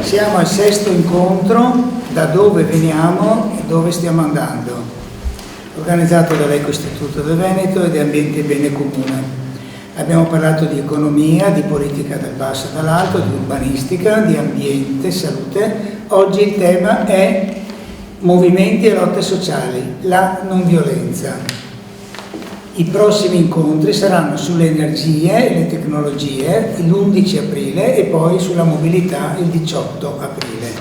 Siamo al sesto incontro, da dove veniamo e dove stiamo andando, organizzato dall'Eco Istituto del Veneto e di Ambiente e Bene Comune. Abbiamo parlato di economia, di politica dal basso e dall'alto, di urbanistica, di ambiente, salute. Oggi il tema è movimenti e lotte sociali, la non violenza. I prossimi incontri saranno sulle energie e le tecnologie l'11 aprile e poi sulla mobilità il 18 aprile.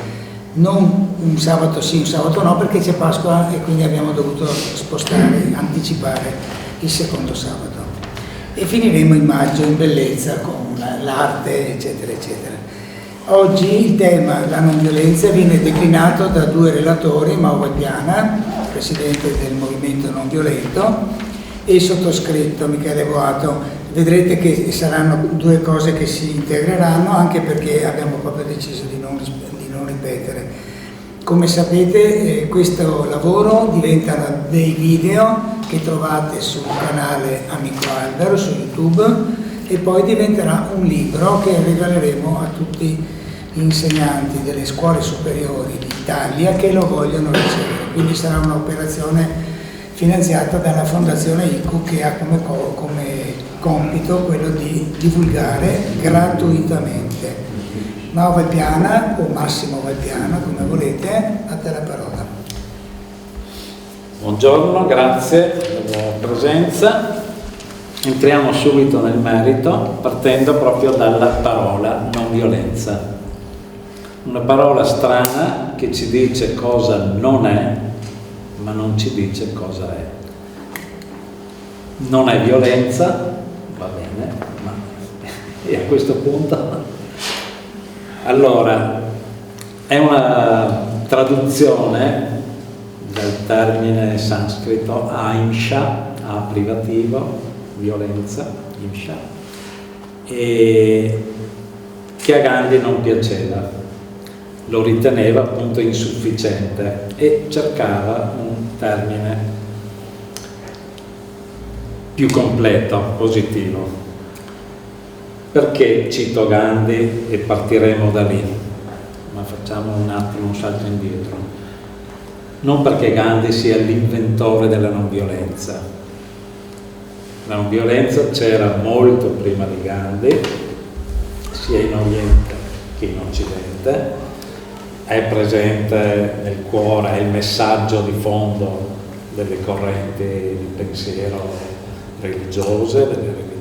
Non un sabato sì, un sabato no, perché c'è Pasqua e quindi abbiamo dovuto spostare, anticipare il secondo sabato. E finiremo in maggio in bellezza con l'arte, eccetera, eccetera. Oggi il tema, la non violenza, viene declinato da due relatori, Mauro Piana, presidente del Movimento Non Violento, e il sottoscritto Michele Boato. Vedrete che saranno due cose che si integreranno, anche perché abbiamo proprio deciso di non ripetere. Come sapete questo lavoro diventano dei video che trovate sul canale Amico Albero su YouTube e poi diventerà un libro che regaleremo a tutti gli insegnanti delle scuole superiori d'Italia che lo vogliono ricevere. Quindi sarà un'operazione finanziata dalla Fondazione ICU che ha come compito quello di divulgare gratuitamente. Mauro Valpiana o Massimo Valpiana, come volete, a te la parola. Buongiorno, grazie della presenza. Entriamo subito nel merito partendo proprio dalla parola non violenza. Una parola strana che ci dice cosa non è, ma non ci dice cosa è. Non è violenza, va bene, ma e a questo punto? Allora, è una traduzione del termine sanscrito ahimsa, a privativo, violenza, ahimsa, e che a Gandhi non piaceva. Lo riteneva appunto insufficiente e cercava un termine più completo, positivo. Perché cito Gandhi e partiremo da lì? Ma facciamo un attimo un salto indietro. Non perché Gandhi sia l'inventore della non violenza. La non violenza c'era molto prima di Gandhi, sia in Oriente che in Occidente. È presente nel cuore, è il messaggio di fondo delle correnti di pensiero religiose,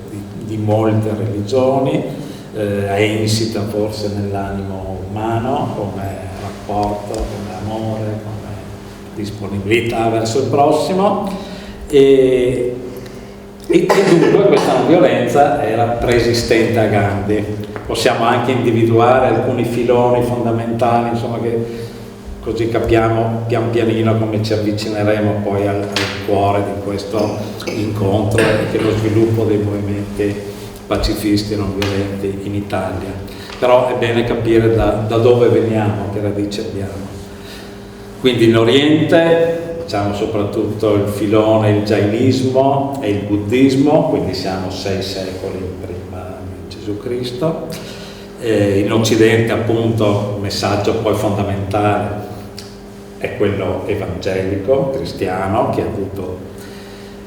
di molte religioni, è insita forse nell'animo umano come rapporto, come amore, come disponibilità verso il prossimo e dunque questa non violenza era preesistente a Gandhi. Possiamo anche individuare alcuni filoni fondamentali, insomma, che così capiamo pian pianino come ci avvicineremo poi al cuore di questo incontro e che lo sviluppo dei movimenti pacifisti e non violenti in Italia. Però è bene capire da dove veniamo, che radici abbiamo. Quindi in Oriente, diciamo soprattutto il filone, il Jainismo e il Buddismo, quindi siamo 6 secoli prima di Gesù Cristo. In Occidente appunto il messaggio poi fondamentale è quello evangelico, cristiano, che ha avuto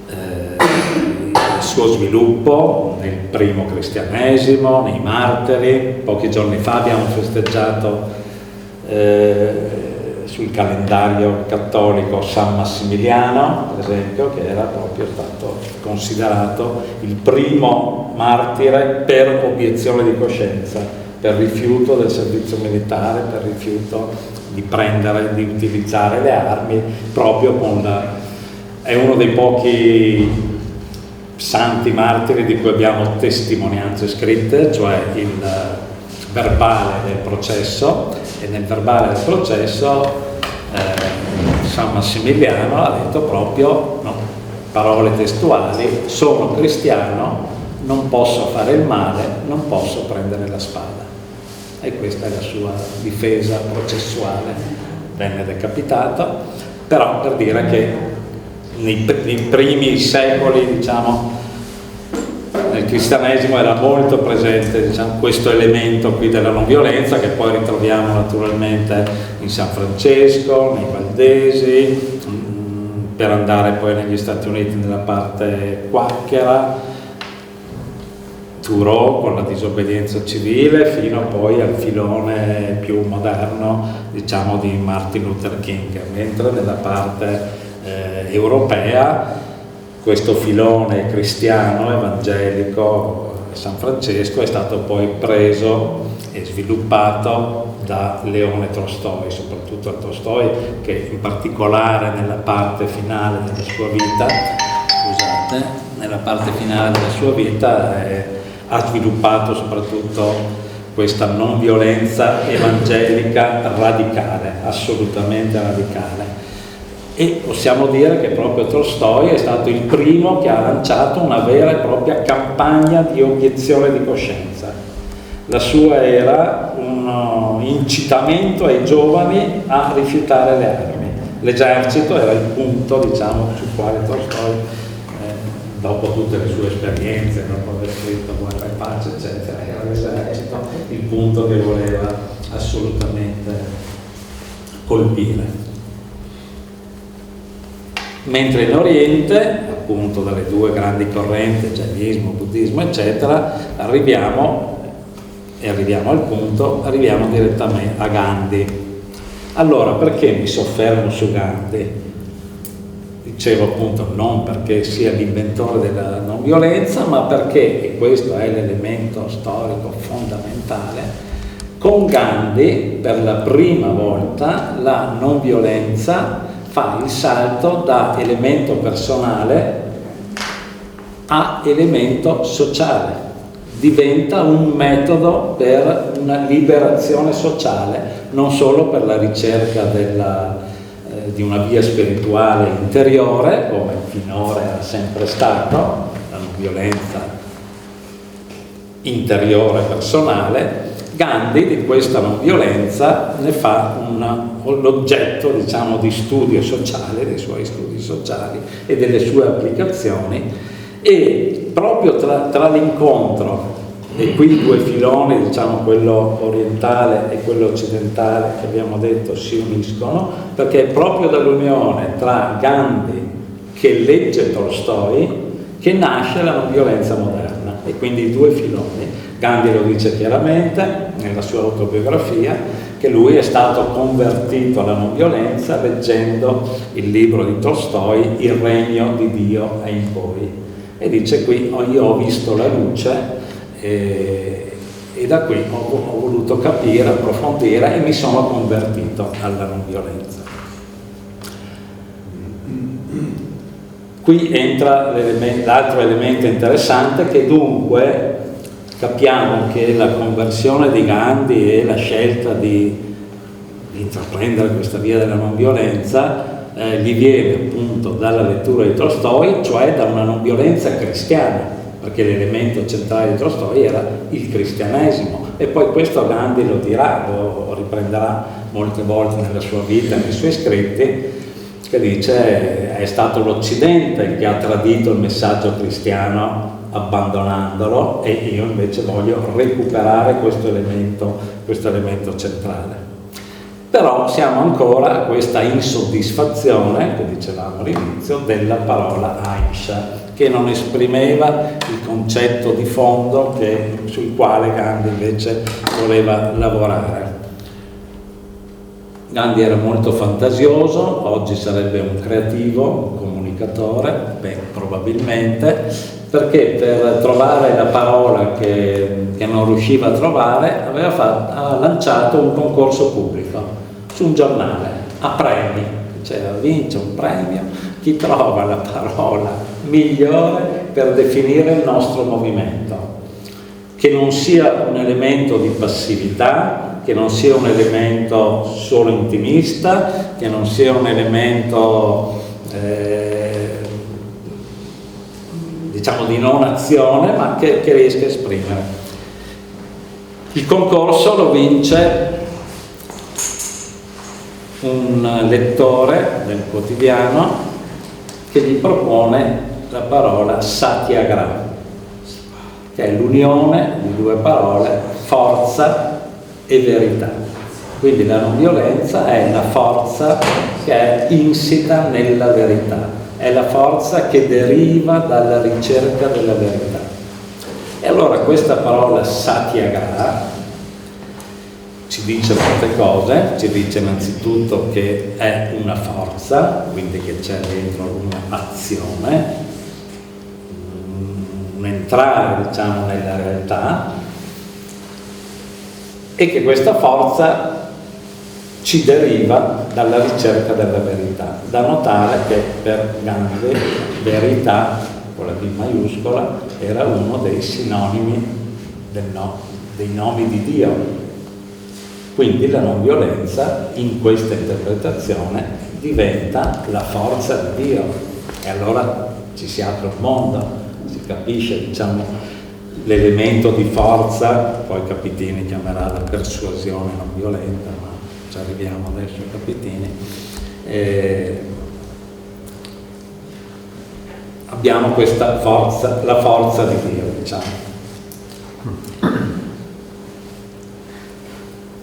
il suo sviluppo nel primo cristianesimo, nei martiri. Pochi giorni fa abbiamo festeggiato sul calendario cattolico San Massimiliano, per esempio, che era proprio stato considerato il primo martire per obiezione di coscienza, per rifiuto del servizio militare, per rifiuto di di utilizzare le armi, proprio è uno dei pochi santi martiri di cui abbiamo testimonianze scritte, cioè il verbale del processo, e nel verbale del processo San Massimiliano ha detto proprio, no, parole testuali: sono cristiano, non posso fare il male, non posso prendere la spada. E questa è la sua difesa processuale. Venne decapitato, però per dire che nei primi secoli, diciamo nel nel cristianesimo era molto presente, diciamo, questo elemento qui della non violenza, che poi ritroviamo naturalmente in San Francesco, nei Valdesi, per andare poi negli Stati Uniti nella parte quacchera, Thoreau con la disobbedienza civile, fino poi al filone più moderno, diciamo, di Martin Luther King, mentre nella parte europea questo filone cristiano evangelico San Francesco è stato poi preso e sviluppato da Leone Tolstoi, soprattutto da Tolstoi, che in particolare nella parte finale della sua vita, ha sviluppato soprattutto questa non violenza evangelica radicale, assolutamente radicale. E possiamo dire che proprio Tolstoi è stato il primo che ha lanciato una vera e propria campagna di obiezione di coscienza. La sua era un incitamento ai giovani a rifiutare le armi. L'esercito era il punto, diciamo, sul quale Tolstoi, dopo tutte le sue esperienze, dopo aver scritto Guerra e Pace, eccetera, era l'esercito il punto che voleva assolutamente colpire. Mentre in Oriente, appunto dalle due grandi correnti, jainismo, buddismo, eccetera, arriviamo direttamente a Gandhi. Allora, perché mi soffermo su Gandhi? Dicevo appunto non perché sia l'inventore della non violenza, ma perché, e questo è l'elemento storico fondamentale, con Gandhi per la prima volta la non violenza fa il salto da elemento personale a elemento sociale, diventa un metodo per una liberazione sociale, non solo per la ricerca di una via spirituale interiore, come finora era sempre stato, la non violenza interiore personale. Gandhi di questa non violenza ne fa l'oggetto, diciamo, di studio sociale, dei suoi studi sociali e delle sue applicazioni, e proprio tra l'incontro, e qui i due filoni, diciamo, quello orientale e quello occidentale che abbiamo detto si uniscono, perché è proprio dall'unione tra Gandhi che legge Tolstoi che nasce la non violenza moderna, e quindi i due filoni. Gandhi lo dice chiaramente nella sua autobiografia, che lui è stato convertito alla non violenza leggendo il libro di Tolstoi, Il regno di Dio è in voi, e dice qui: io ho visto la luce e da qui ho voluto capire, approfondire, e mi sono convertito alla non violenza. Qui entra l'altro elemento interessante, che dunque capiamo che la conversione di Gandhi e la scelta di intraprendere questa via della non violenza gli viene appunto dalla lettura di Tolstoi, cioè da una non violenza cristiana, perché l'elemento centrale di Tolstoi era il cristianesimo, e poi questo Gandhi lo dirà, lo riprenderà molte volte nella sua vita, nei suoi scritti, che dice: è stato l'Occidente che ha tradito il messaggio cristiano abbandonandolo, e io invece voglio recuperare questo elemento centrale. Però siamo ancora a questa insoddisfazione, che dicevamo all'inizio, della parola Ahimsa, che non esprimeva il concetto di fondo sul quale Gandhi invece voleva lavorare. Gandhi era molto fantasioso, oggi sarebbe un creativo, un comunicatore, probabilmente, perché per trovare la parola che non riusciva a trovare ha lanciato un concorso pubblico su un giornale a premi, diceva: vince un premio chi trova la parola migliore per definire il nostro movimento, che non sia un elemento di passività, che non sia un elemento solo intimista, che non sia un elemento diciamo di non azione, ma che riesca a esprimere. Il concorso lo vince un lettore del quotidiano che gli propone la parola Satyagraha. che è l'unione di due parole, forza e verità. Quindi la non violenza è la forza che è insita nella verità, è la forza che deriva dalla ricerca della verità. E allora questa parola satyagraha ci dice molte cose, ci dice innanzitutto che è una forza, quindi che c'è dentro un'azione, un entrare, diciamo, nella realtà, e che questa forza ci deriva dalla ricerca della verità. Da notare che per Gandhi verità, con la V maiuscola, era uno dei sinonimi dei nomi di Dio. Quindi la non violenza in questa interpretazione diventa la forza di Dio, e allora ci si apre un mondo, si capisce, diciamo, l'elemento di forza, poi Capitini chiamerà la persuasione non violenta, ma ci arriviamo adesso a Capitini. Abbiamo questa forza, la forza di Dio, diciamo.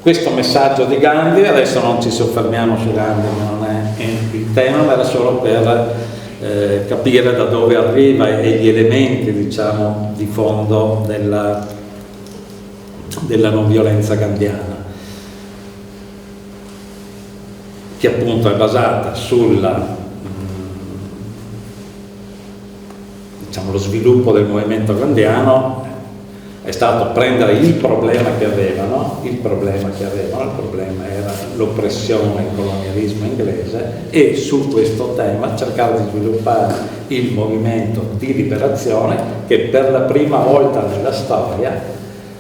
Questo messaggio di Gandhi, adesso non ci soffermiamo su Gandhi, non è il tema, ma era solo per capire da dove arriva e gli elementi, diciamo, di fondo della non violenza gandhiana, che appunto è basata sulla, diciamo, lo sviluppo del movimento gandhiano è stato prendere il problema che avevano, il problema era l'oppressione, il colonialismo inglese, e su questo tema cercare di sviluppare il movimento di liberazione, che per la prima volta nella storia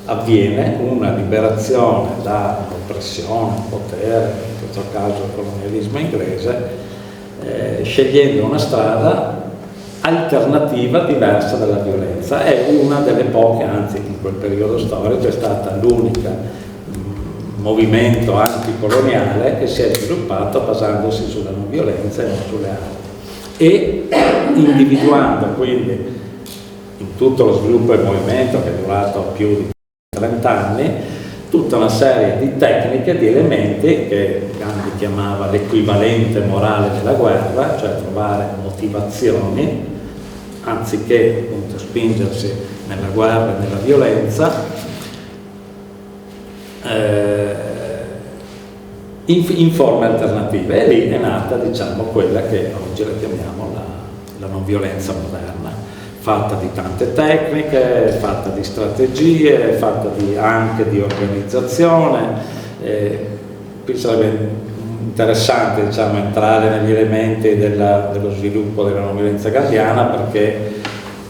avviene una liberazione dall'oppressione, potere, in questo caso il colonialismo inglese, scegliendo una strada alternativa diversa dalla violenza. È una delle poche, anzi in quel periodo storico è stata l'unica movimento anticoloniale che si è sviluppato basandosi sulla non violenza e non sulle armi, e individuando quindi in tutto lo sviluppo del movimento, che è durato più di 30 anni, tutta una serie di tecniche, di elementi che Gandhi chiamava l'equivalente morale della guerra, cioè trovare motivazioni anziché appunto spingersi nella guerra e nella violenza, in forme alternative. E lì è nata, diciamo, quella che oggi la chiamiamo la non violenza moderna, fatta di tante tecniche, fatta di strategie, fatta anche di organizzazione. Qui sarebbe interessante, diciamo, entrare negli elementi dello sviluppo della non violenza gandhiana, perché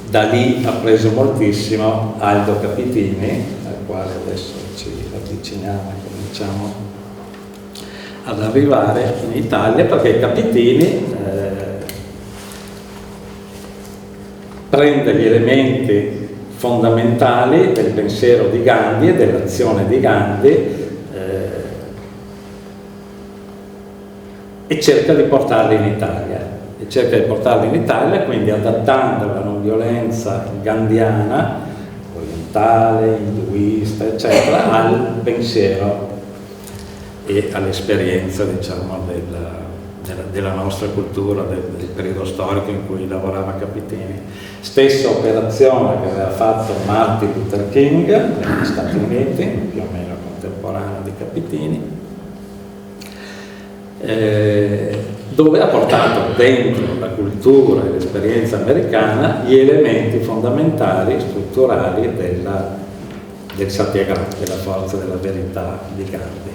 da lì ha preso moltissimo Aldo Capitini, al quale adesso ci avviciniamo e cominciamo ad arrivare in Italia, perché Capitini prende gli elementi fondamentali del pensiero di Gandhi e dell'azione di Gandhi e cerca di portarli in Italia, quindi adattando la non violenza gandhiana, orientale, induista, eccetera, al pensiero e all'esperienza, diciamo, della nostra cultura, del periodo storico in cui lavorava Capitini. Stessa operazione che aveva fatto Martin Luther King negli Stati Uniti, più o meno contemporaneo di Capitini, dove ha portato dentro la cultura e l'esperienza americana gli elementi fondamentali, strutturali del satyagraha, della forza della verità di Gandhi.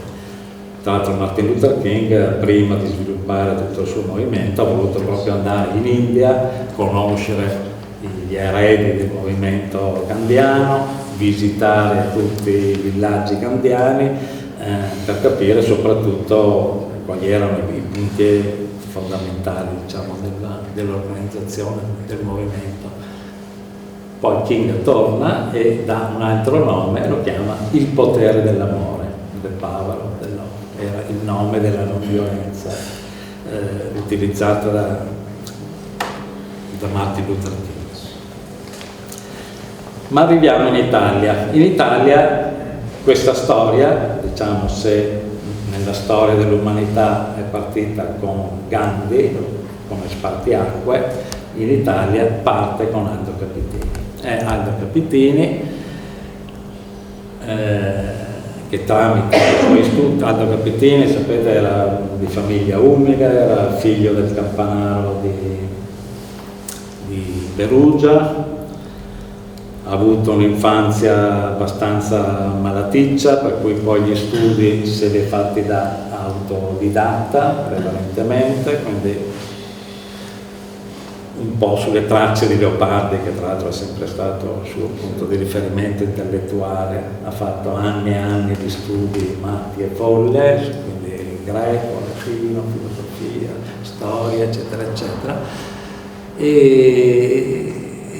Tra l'altro Martin Luther King, prima di sviluppare tutto il suo movimento, ha voluto proprio andare in India, conoscere gli eredi del movimento gandhiano, visitare tutti i villaggi gandhiani, per capire soprattutto quali erano i punti fondamentali, diciamo, dell'organizzazione del movimento. Poi King torna e dà un altro nome e lo chiama il potere dell'amore, the power of the love. Era il nome della non violenza utilizzato da Martin Luther King. Ma arriviamo in Italia. In Italia questa storia, diciamo, se nella storia dell'umanità è partita con Gandhi come spartiacque, in Italia parte con Aldo Capitini. È Aldo Capitini che tramite i suoi studi, Aldo Capitini, sapete, era di famiglia umile, era figlio del campanaro di Perugia, ha avuto un'infanzia abbastanza malaticcia, per cui poi gli studi se li ha fatti da autodidatta prevalentemente, quindi un po' sulle tracce di Leopardi, che tra l'altro è sempre stato il suo punto di riferimento intellettuale. Ha fatto anni e anni di studi matti e folle, quindi greco, latino, filosofia, storia, eccetera, eccetera. E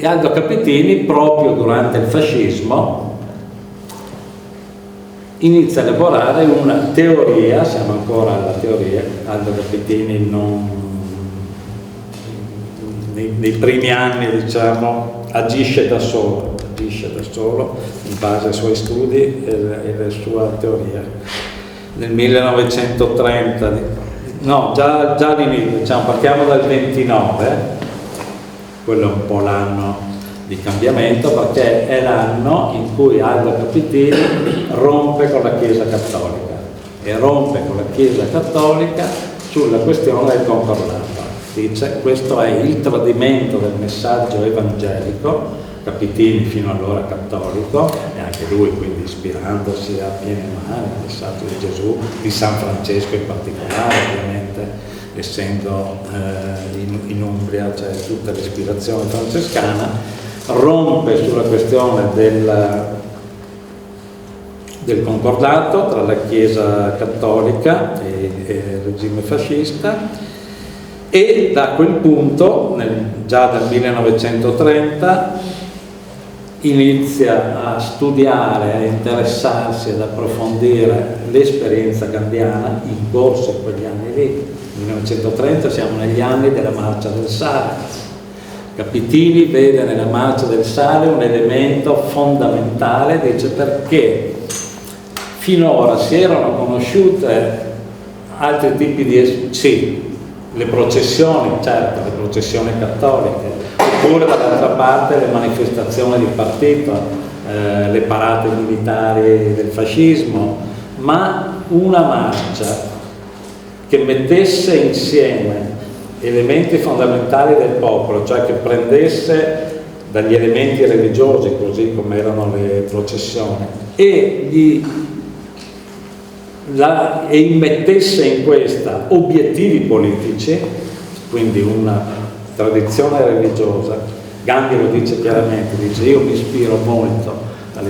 Aldo Capitini, proprio durante il fascismo, inizia a elaborare una teoria, siamo ancora alla teoria. Aldo Capitini nei primi anni, diciamo, agisce da solo in base ai suoi studi e alla sua teoria. Nel 1930, no, già all'inizio, diciamo, partiamo dal 29, quello è un po' l'anno di cambiamento, perché è l'anno in cui Aldo Capitini rompe con la Chiesa Cattolica, e rompe con la Chiesa Cattolica sulla questione del concordato. Dice: questo è il tradimento del messaggio evangelico. Capitini fino allora cattolico, e anche lui quindi ispirandosi a piene mani al messaggio di Gesù, di San Francesco in particolare, ovviamente, essendo in Umbria c'è tutta l'ispirazione francescana, rompe sulla questione del concordato tra la Chiesa cattolica e il regime fascista, e da quel punto, già dal 1930, inizia a studiare, a interessarsi, ad approfondire l'esperienza gandhiana in corso in quegli anni lì. 1930 siamo negli anni della Marcia del Sale. Capitini vede nella Marcia del Sale un elemento fondamentale, dice, perché finora si erano conosciute altri tipi di le processioni, certo, le processioni cattoliche, oppure dall'altra parte le manifestazioni di partito, le parate militari del fascismo, ma una marcia che mettesse insieme elementi fondamentali del popolo, cioè che prendesse dagli elementi religiosi, così come erano le processioni, e immettesse in questa obiettivi politici, quindi una tradizione religiosa. Gandhi lo dice chiaramente, dice: io mi ispiro molto alla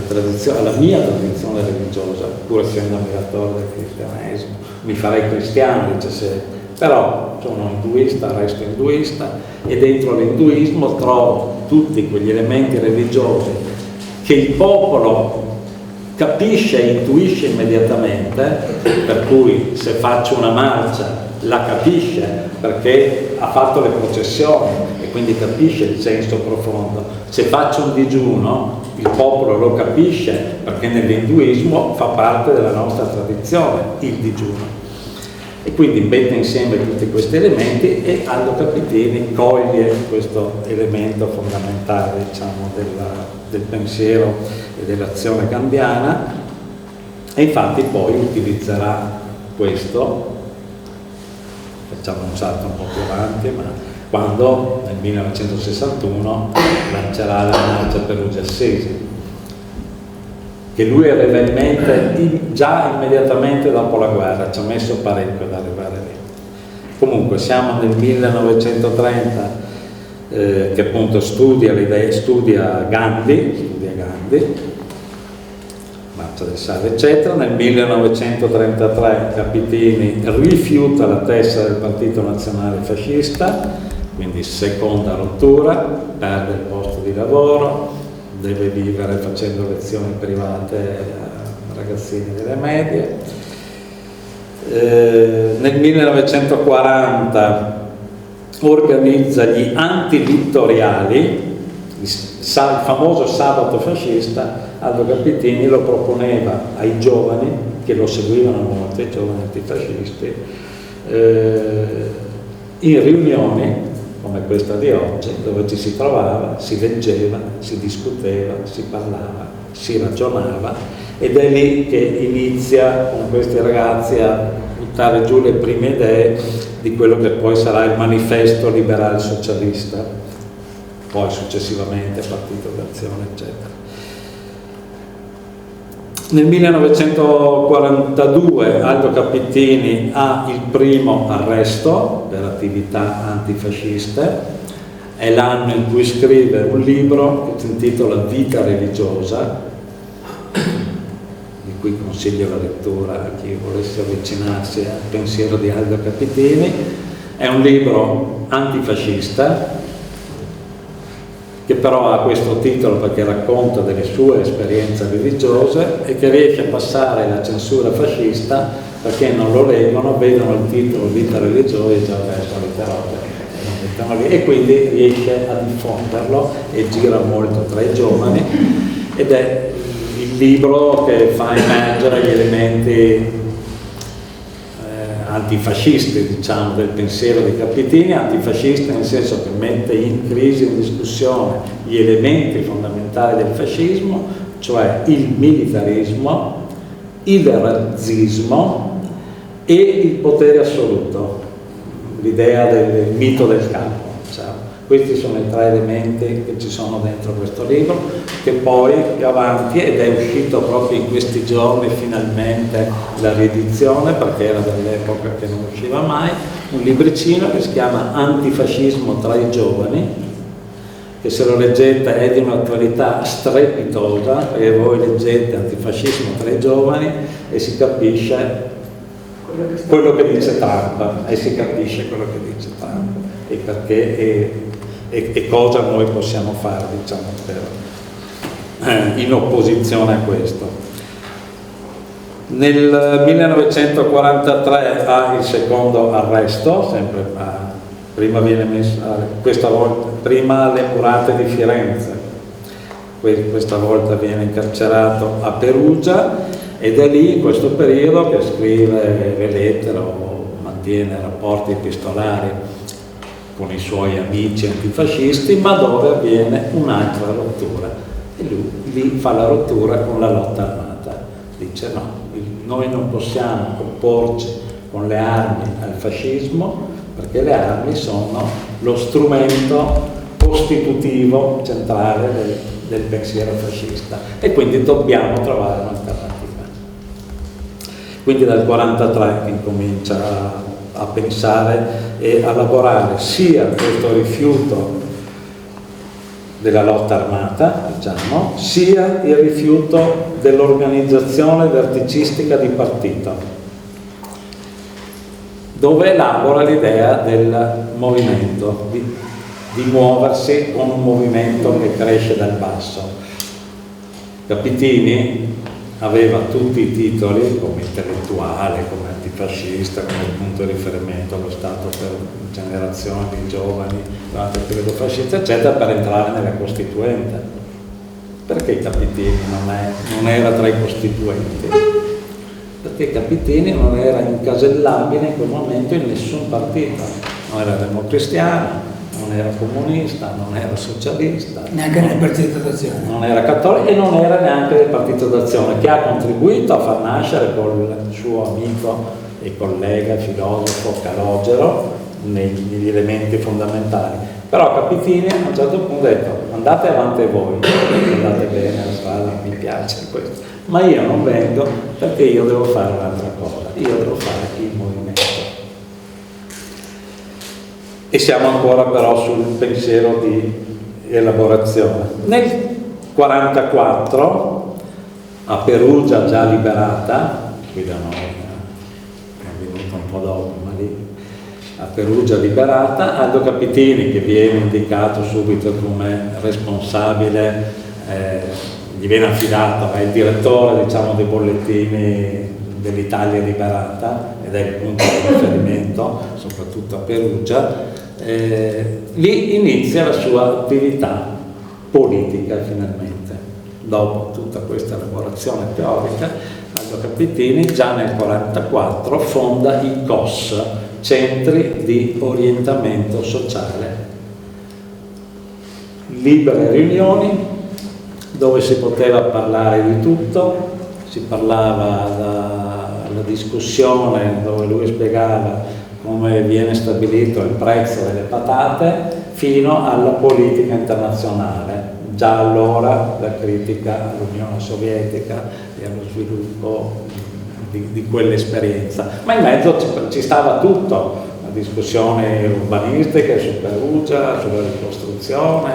mia tradizione religiosa, pur essendo ammiratore del cristianesimo, mi farei cristiano, dice, però sono induista, resto induista, e dentro l'induismo trovo tutti quegli elementi religiosi che il popolo capisce e intuisce immediatamente, per cui se faccio una marcia la capisce perché ha fatto le processioni e quindi capisce il senso profondo. Se faccio un digiuno il popolo lo capisce perché nell'induismo fa parte della nostra tradizione il digiuno. E quindi mette insieme tutti questi elementi, e Aldo Capitini coglie questo elemento fondamentale, diciamo, del pensiero e dell'azione gandhiana, e infatti poi utilizzerà questo. Facciamo un salto un po' più avanti, ma quando nel 1961 lancerà la marcia Perugia-Assisi, che lui aveva in mente già immediatamente dopo la guerra, ci ha messo parecchio ad arrivare lì. Comunque siamo nel 1930, che appunto studia Gandhi, Marcia del Sale eccetera. Nel 1933 Capitini rifiuta la tessera del Partito Nazionale Fascista, quindi seconda rottura, perde il posto di lavoro, deve vivere facendo lezioni private a ragazzini delle medie. Nel 1940 organizza gli antivittoriali, famoso sabato fascista, Aldo Capitini lo proponeva ai giovani, che lo seguivano molto, i giovani antifascisti, in riunioni come questa di oggi, dove ci si trovava, si leggeva, si discuteva, si parlava, si ragionava, ed è lì che inizia con questi ragazzi a buttare giù le prime idee di quello che poi sarà il manifesto liberale socialista, poi successivamente Partito d'Azione, eccetera. Nel 1942 Aldo Capitini ha il primo arresto per attività antifasciste, è l'anno in cui scrive un libro che si intitola Vita religiosa, di cui consiglio la lettura a chi volesse avvicinarsi al pensiero di Aldo Capitini. È un libro antifascista, che però ha questo titolo perché racconta delle sue esperienze religiose e che riesce a passare la censura fascista, perché non lo leggono, vedono il titolo Vita religiosa e già solite robe, e quindi riesce a diffonderlo e gira molto tra i giovani, ed è il libro che fa emergere gli elementi antifascisti, diciamo, del pensiero di Capitini, antifascista nel senso che mette in crisi, in discussione gli elementi fondamentali del fascismo, cioè il militarismo, il razzismo e il potere assoluto, l'idea del mito del capo, diciamo. Questi sono i tre elementi che ci sono dentro questo libro, che poi più avanti, ed è uscito proprio in questi giorni finalmente la riedizione, perché era dell'epoca che non usciva mai, un libricino che si chiama Antifascismo tra i giovani, che se lo leggete è di un'attualità strepitosa, perché voi leggete Antifascismo tra i giovani e si capisce quello che dice Trump, e si capisce quello che dice Trump e perché e cosa noi possiamo fare, diciamo, in opposizione a questo. Nel 1943 ha il secondo arresto, sempre prima viene messa, questa volta prima alle murate di Firenze, questa volta viene incarcerato a Perugia, ed è lì in questo periodo che scrive le lettere o mantiene rapporti epistolari con i suoi amici antifascisti, ma dove avviene un'altra rottura, e lui lì fa la rottura con la lotta armata. Dice no, noi non possiamo opporci con le armi al fascismo, perché le armi sono lo strumento costitutivo centrale del pensiero fascista, e quindi dobbiamo trovare un'alternativa. Quindi dal 1943 incomincia a pensare e a lavorare sia questo rifiuto della lotta armata, diciamo, sia il rifiuto dell'organizzazione verticistica di partito, dove elabora l'idea del movimento, di muoversi con un movimento che cresce dal basso. Capitini aveva tutti i titoli come intellettuale, come antifascista, come punto di riferimento allo Stato per generazioni di giovani durante il periodo fascista, eccetera, per entrare nella Costituente. Perché Capitini non era tra i costituenti? Perché Capitini non era incasellabile in quel momento in nessun partito, non era democristiano, non era comunista, non era socialista, neanche nel Partito d'Azione, non era cattolico e non era neanche del Partito d'Azione, che ha contribuito a far nascere col suo amico e collega filosofo Calogero negli elementi fondamentali. Però Capitini a un certo punto ha detto: andate avanti voi, andate bene la strada, mi piace questo, ma io non vengo perché io devo fare un'altra cosa, io devo fare il movimento. E siamo ancora però sul pensiero di elaborazione. Nel 1944, a Perugia già liberata, qui da noi è venuto un po' dopo, ma lì a Perugia liberata, Aldo Capitini, che viene indicato subito come responsabile, gli viene affidato, è il direttore, diciamo, dei bollettini dell'Italia liberata, ed è il punto di riferimento soprattutto a Perugia. Lì inizia la sua attività politica finalmente. Dopo tutta questa elaborazione teorica, Aldo Capitini già nel 1944 fonda i COS, Centri di Orientamento Sociale, libere riunioni dove si poteva parlare di tutto, si parlava dalla discussione dove lui spiegava come viene stabilito il prezzo delle patate, fino alla politica internazionale. Già allora la critica all'Unione Sovietica e allo sviluppo di quell'esperienza. Ma in mezzo ci stava tutto, discussioni urbanistiche su Perugia, sulla ricostruzione,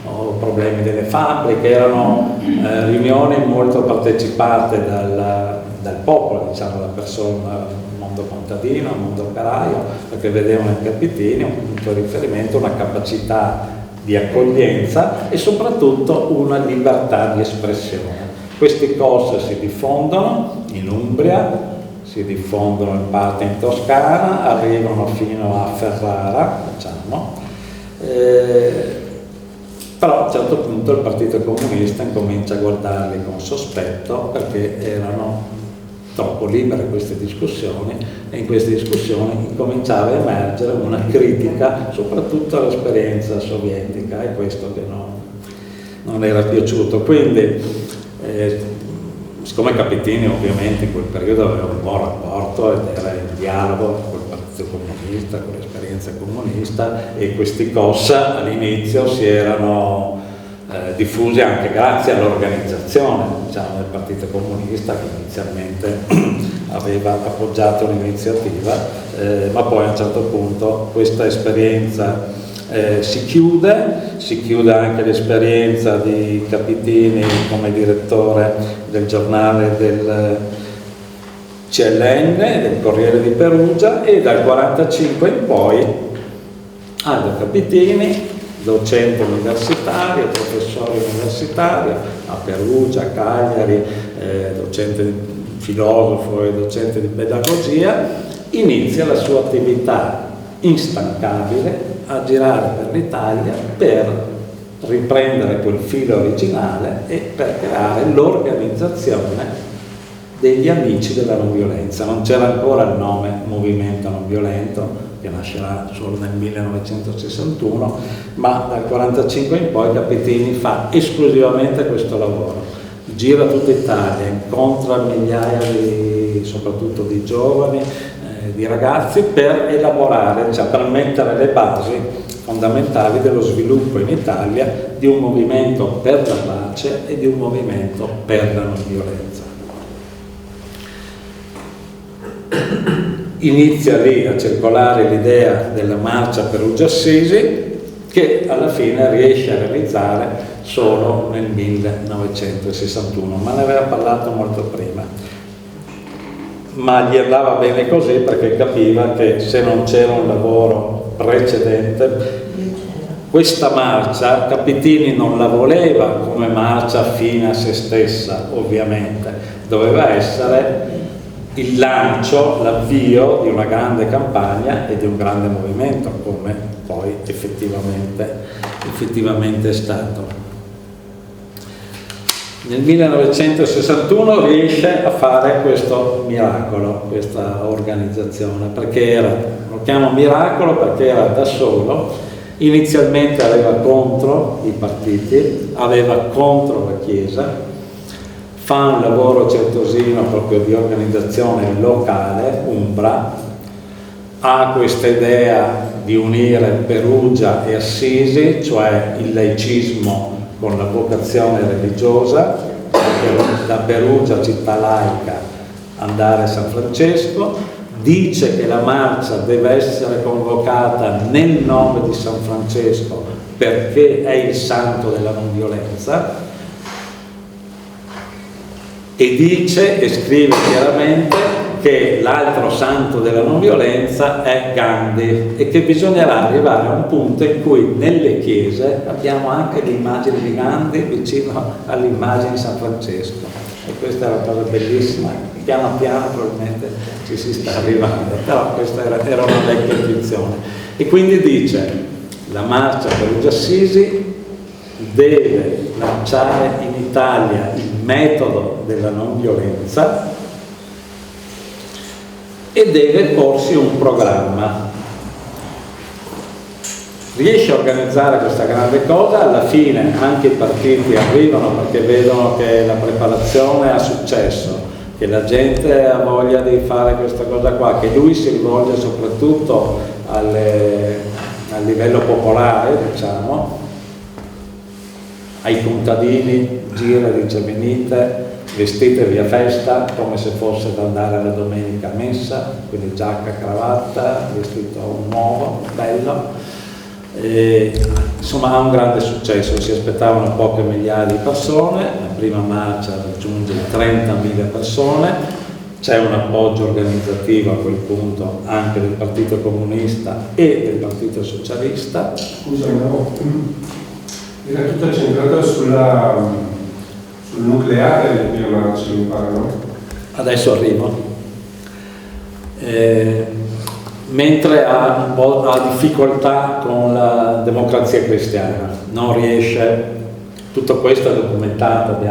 o problemi delle fabbriche. Erano riunioni molto partecipate dal popolo, diciamo, da persone, mondo contadino, mondo operaio, perché vedevano in Capitini un punto di riferimento, una capacità di accoglienza e soprattutto una libertà di espressione. Questi cose si diffondono in Umbria, si diffondono in parte in Toscana, arrivano fino a Ferrara, diciamo, però a un certo punto il Partito Comunista incomincia a guardarli con sospetto perché erano troppo libere queste discussioni, e in queste discussioni incominciava a emergere una critica soprattutto all'esperienza sovietica, e questo che non era piaciuto. Quindi siccome Capitini ovviamente in quel periodo aveva un buon rapporto ed era in dialogo col Partito Comunista, con l'esperienza comunista, e questi COS all'inizio si erano diffusi anche grazie all'organizzazione, diciamo, del Partito Comunista, che inizialmente aveva appoggiato l'iniziativa, ma poi a un certo punto questa esperienza si chiude anche l'esperienza di Capitini come direttore del giornale del CLN, del Corriere di Perugia, e dal 1945 in poi Aldo Capitini, docente universitario, professore universitario a Perugia, a Cagliari, docente filosofo e docente di pedagogia, inizia la sua attività instancabile a girare per l'Italia per riprendere quel filo originale e per creare l'organizzazione degli Amici della Non Violenza. Non c'era ancora il nome Movimento Non Violento, che nascerà solo nel 1961, ma dal 1945 in poi Capitini fa esclusivamente questo lavoro. Gira tutta Italia, incontra migliaia soprattutto di giovani, di ragazzi, per elaborare, cioè per mettere le basi fondamentali dello sviluppo in Italia di un movimento per la pace e di un movimento per la non violenza. Inizia lì a circolare l'idea della marcia Perugia-Assisi, che alla fine riesce a realizzare solo nel 1961, ma ne aveva parlato molto prima. Ma gli andava bene così perché capiva che se non c'era un lavoro precedente, questa marcia Capitini non la voleva come marcia fine a se stessa, ovviamente, doveva essere il lancio, l'avvio di una grande campagna e di un grande movimento, come poi effettivamente è stato. Nel 1961 riesce a fare questo miracolo, questa organizzazione, perché lo chiamo miracolo perché era da solo. Inizialmente aveva contro i partiti, aveva contro la Chiesa, fa un lavoro certosino proprio di organizzazione locale, umbra, ha questa idea di unire Perugia e Assisi, cioè il laicismo con la vocazione religiosa, da Perugia, città laica, andare a San Francesco, dice che la marcia deve essere convocata nel nome di San Francesco perché è il santo della non violenza, e dice e scrive chiaramente che l'altro santo della non violenza è Gandhi e che bisognerà arrivare a un punto in cui nelle chiese abbiamo anche l'immagine di Gandhi vicino all'immagine di San Francesco, e questa è una cosa bellissima, piano piano probabilmente ci si sta arrivando, però questa era una vecchia intuizione. E quindi dice: la marcia Perugia-Assisi deve lanciare in Italia il metodo della non violenza e deve porsi un programma. Riesce a organizzare questa grande cosa, alla fine anche i partiti arrivano perché vedono che la preparazione ha successo, che la gente ha voglia di fare questa cosa qua, che lui si rivolge soprattutto al livello popolare, diciamo, ai contadini, gira e dice venite, vestitevi a festa come se fosse da andare alla domenica a messa, quindi giacca, cravatta, vestito nuovo, bello. Insomma ha un grande successo, si aspettavano poche migliaia di persone, la prima marcia raggiunge 30.000 persone, c'è un appoggio organizzativo a quel punto anche del Partito Comunista e del Partito Socialista. Scusami, no. Era tutta centrata sul nucleare le prime marce, mi pare, no? Adesso arrivo. Mentre ha difficoltà con la Democrazia Cristiana, non riesce, tutto questo è documentato,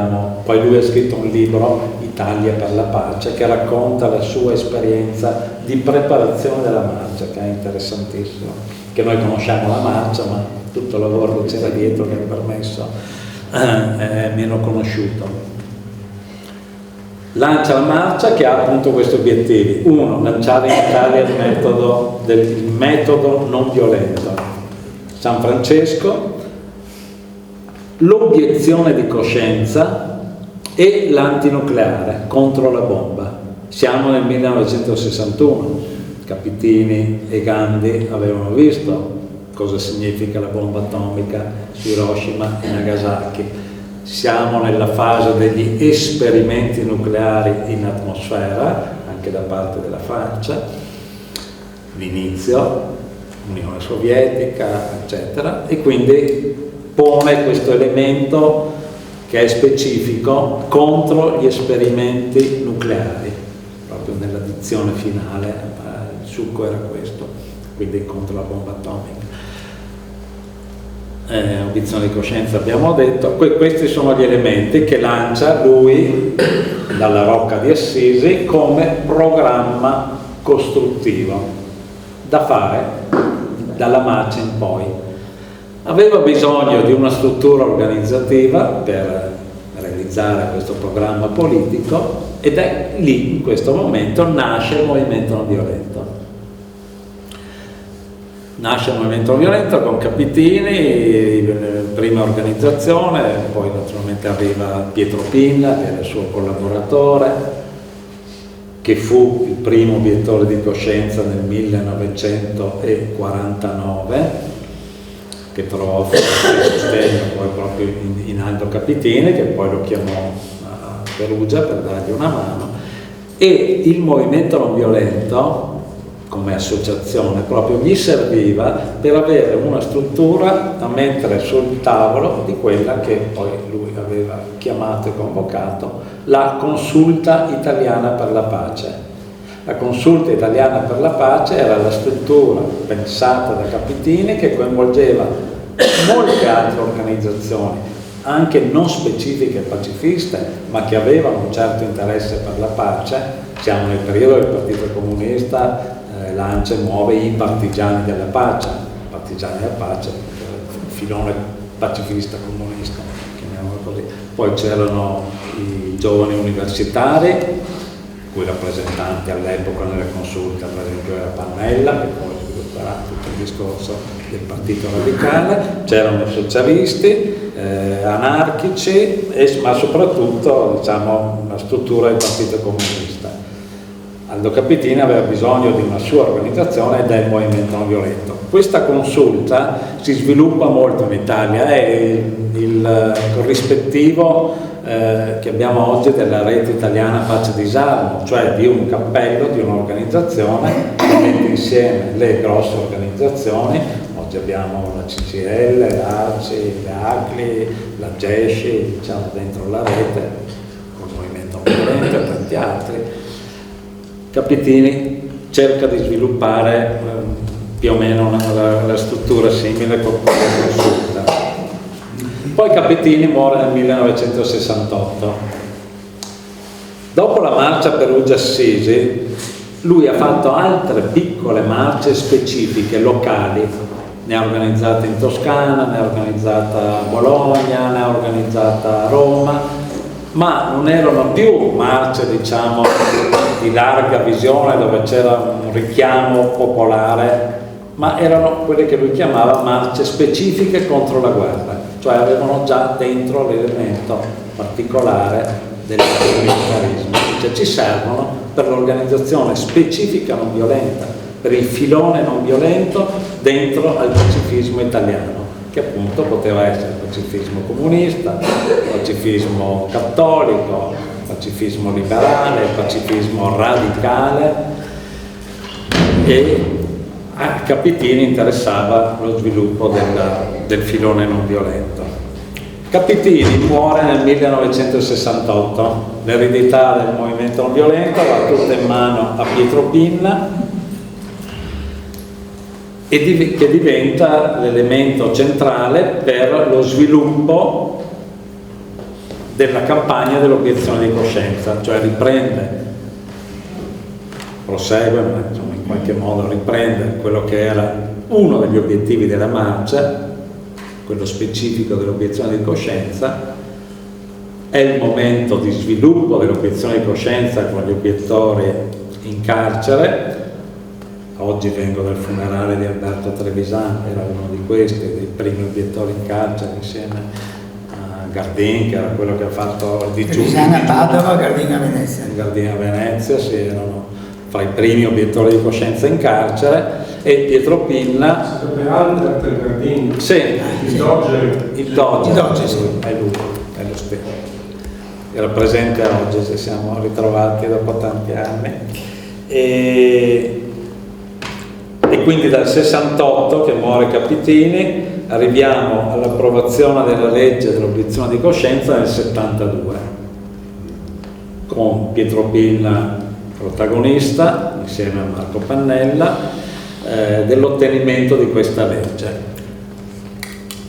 poi lui ha scritto un libro, Italia per la pace, che racconta la sua esperienza di preparazione della marcia, che è interessantissimo, che noi conosciamo la marcia, ma tutto il lavoro che c'era dietro che ha permesso è meno conosciuto. Lancia la marcia che ha appunto questi obiettivi. Uno, lanciare in Italia il metodo non violento. San Francesco, l'obiezione di coscienza e l'antinucleare contro la bomba. Siamo nel 1961, Capitini e Gandhi avevano visto cosa significa la bomba atomica su Hiroshima e Nagasaki. Siamo nella fase degli esperimenti nucleari in atmosfera, anche da parte della Francia, l'inizio, Unione Sovietica, eccetera, e quindi pone questo elemento che è specifico contro gli esperimenti nucleari, proprio nella dizione finale, il succo era questo, quindi contro la bomba atomica. Obiezione di coscienza abbiamo detto, questi sono gli elementi che lancia lui dalla Rocca di Assisi come programma costruttivo da fare dalla marcia in poi. Aveva bisogno di una struttura organizzativa per realizzare questo programma politico ed è lì, in questo momento, nasce il Movimento Non Violento. Nasce il Movimento Non Violento con Capitini, prima organizzazione, poi naturalmente arriva Pietro Pinna, che era il suo collaboratore, che fu il primo obiettore di coscienza nel 1949, che trovò sostegno poi proprio in Aldo Capitini, che poi lo chiamò a Perugia per dargli una mano, e il Movimento Non Violento come associazione proprio gli serviva per avere una struttura da mettere sul tavolo di quella che poi lui aveva chiamato e convocato la Consulta Italiana per la Pace. La Consulta Italiana per la Pace era la struttura pensata da Capitini che coinvolgeva molte altre organizzazioni, anche non specifiche pacifiste, ma che avevano un certo interesse per la pace. Siamo nel periodo del Partito Comunista, lancia e muove i partigiani della pace, filone pacifista comunista, chiamiamolo così. Poi c'erano i giovani universitari, cui rappresentanti all'epoca nelle consulte, per esempio era Pannella, che poi svilupperà tutto il discorso del Partito Radicale, c'erano i socialisti, anarchici, ma soprattutto diciamo una struttura del Partito Comunista. Aldo Capitini aveva bisogno di una sua organizzazione ed è il Movimento Non Violento. Questa consulta si sviluppa molto in Italia, è il corrispettivo che abbiamo oggi della rete italiana Pace Disarmo, cioè di un cappello, di un'organizzazione che mette insieme le grosse organizzazioni. Oggi abbiamo la CCL, l'ARCI, le ACLI, la GESCI, diciamo dentro la rete, col Movimento Non Violento e tanti altri. Capitini cerca di sviluppare più o meno la struttura simile con la consulta. Poi Capitini muore nel 1968. Dopo la marcia Perugia-Assisi, lui ha fatto altre piccole marce specifiche, locali. Ne ha organizzata in Toscana, ne ha organizzata a Bologna, ne ha organizzata a Roma, ma non erano più marce, diciamo, di larga visione dove c'era un richiamo popolare, ma erano quelle che lui chiamava marce specifiche contro la guerra, cioè avevano già dentro l'elemento particolare del militarismo, cioè ci servono per l'organizzazione specifica non violenta, per il filone non violento dentro al pacifismo italiano, che appunto poteva essere pacifismo comunista, pacifismo cattolico, pacifismo liberale, pacifismo radicale, e a Capitini interessava lo sviluppo del filone non violento. Capitini muore nel 1968, l'eredità del movimento non violento va tutta in mano a Pietro Pinna, e che diventa l'elemento centrale per lo sviluppo della campagna dell'obiezione di coscienza, cioè prosegue, ma insomma in qualche modo riprende quello che era uno degli obiettivi della marcia, quello specifico dell'obiezione di coscienza. È il momento di sviluppo dell'obiezione di coscienza con gli obiettori in carcere. Oggi vengo dal funerale di Alberto Trevisan, era uno di questi, dei primi obiettori in carcere, insieme a Gardin, che era quello che ha fatto il digiuno. Trevisan a Padova, Gardin a Venezia. Gardin a Venezia, sì, erano fra i primi obiettori di coscienza in carcere, e Pietro Pinna. Sarebbe Albert Gardin. Sì, il Doge. Il Doge, sì. È lui, è lo stesso. Era presente oggi, ci siamo ritrovati dopo tanti anni. E quindi dal 68 che muore Capitini arriviamo all'approvazione della legge dell'obiezione di coscienza nel 72, con Pietro Pinna protagonista insieme a Marco Pannella dell'ottenimento di questa legge.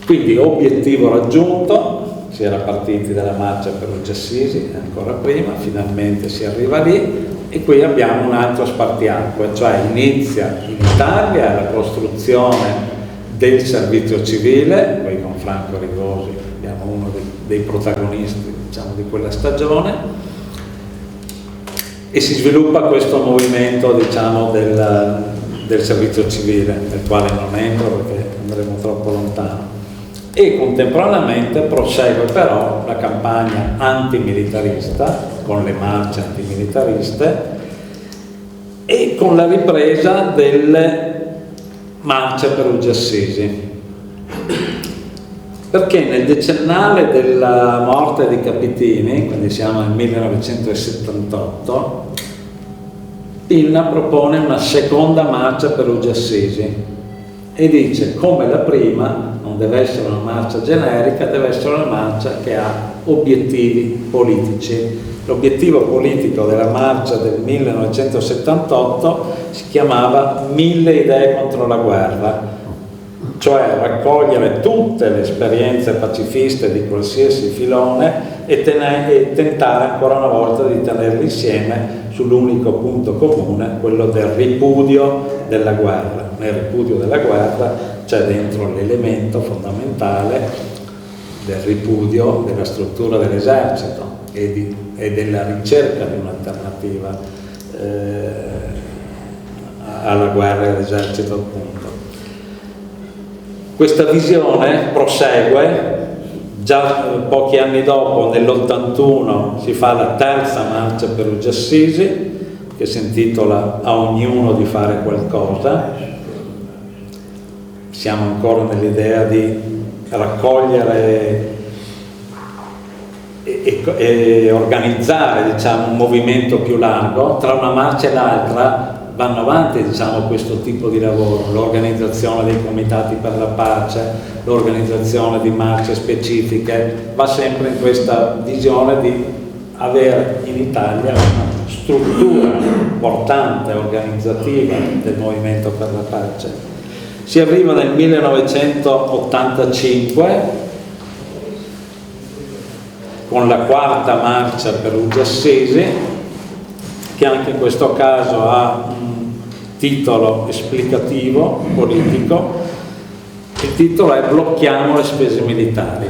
Quindi obiettivo raggiunto, si era partiti dalla marcia Perugia-Assisi ancora prima, finalmente si arriva lì. E qui abbiamo un altro spartiacque, cioè inizia in Italia la costruzione del servizio civile, poi con Franco Rigosi abbiamo uno dei protagonisti, diciamo, di quella stagione, e si sviluppa questo movimento, diciamo, del servizio civile, nel quale non entro perché andremo troppo lontano. E contemporaneamente prosegue però la campagna antimilitarista, con le marce antimilitariste e con la ripresa delle marce Perugia-Assisi. Perché nel decennale della morte di Capitini, quindi siamo nel 1978, Pinna propone una seconda marcia Perugia-Assisi e dice: come la prima non deve essere una marcia generica, deve essere una marcia che ha obiettivi politici. L'obiettivo politico della marcia del 1978 si chiamava 1000 idee contro la guerra, cioè raccogliere tutte le esperienze pacifiste di qualsiasi filone e tentare ancora una volta di tenerli insieme sull'unico punto comune, quello del ripudio della guerra. Nel ripudio della guerra c'è dentro l'elemento fondamentale del ripudio della struttura dell'esercito e della ricerca di un'alternativa alla guerra e all'esercito, appunto. Questa visione prosegue. Già pochi anni dopo, nell'81, si fa la terza marcia Perugia-Assisi, che si intitola A ognuno di fare qualcosa. Siamo ancora nell'idea di raccogliere e organizzare, diciamo, un movimento più largo. Tra una marcia e l'altra vanno avanti, diciamo, questo tipo di lavoro, l'organizzazione dei comitati per la pace, l'organizzazione di marce specifiche, va sempre in questa visione di avere in Italia una struttura importante, organizzativa del movimento per la pace. Si arriva nel 1985 con la quarta marcia Perugia-Assisi, che anche in questo caso ha un titolo esplicativo politico. Il titolo è "Blocchiamo le spese militari".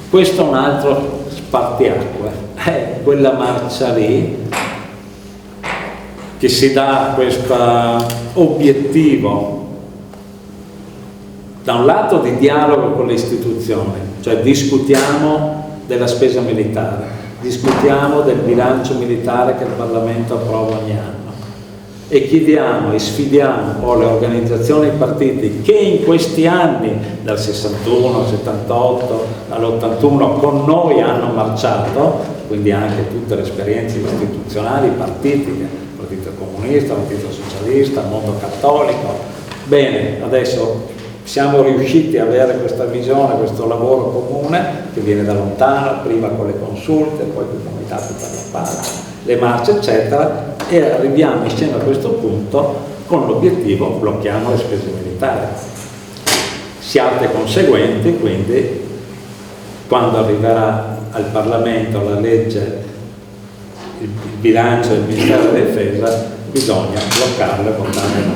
Questo è un altro spartiacque, è quella marcia lì che si dà questo obiettivo, da un lato di dialogo con le istituzioni, cioè discutiamo della spesa militare, discutiamo del bilancio militare che il Parlamento approva ogni anno e chiediamo e sfidiamo un po' le organizzazioni e i partiti che in questi anni, dal 61 al 78 all'81, con noi hanno marciato, quindi anche tutte le esperienze istituzionali, partitiche, Partito Comunista, Partito Socialista, mondo cattolico. Bene, adesso siamo riusciti a avere questa visione, questo lavoro comune che viene da lontano, prima con le consulte, poi con i comitati per la pace, le marce eccetera, e arriviamo insieme a questo punto con l'obiettivo blocchiamo le spese militari. Siate conseguenti, quindi quando arriverà al Parlamento la legge, il bilancio del Ministero della Difesa, bisogna bloccarlo e votarlo.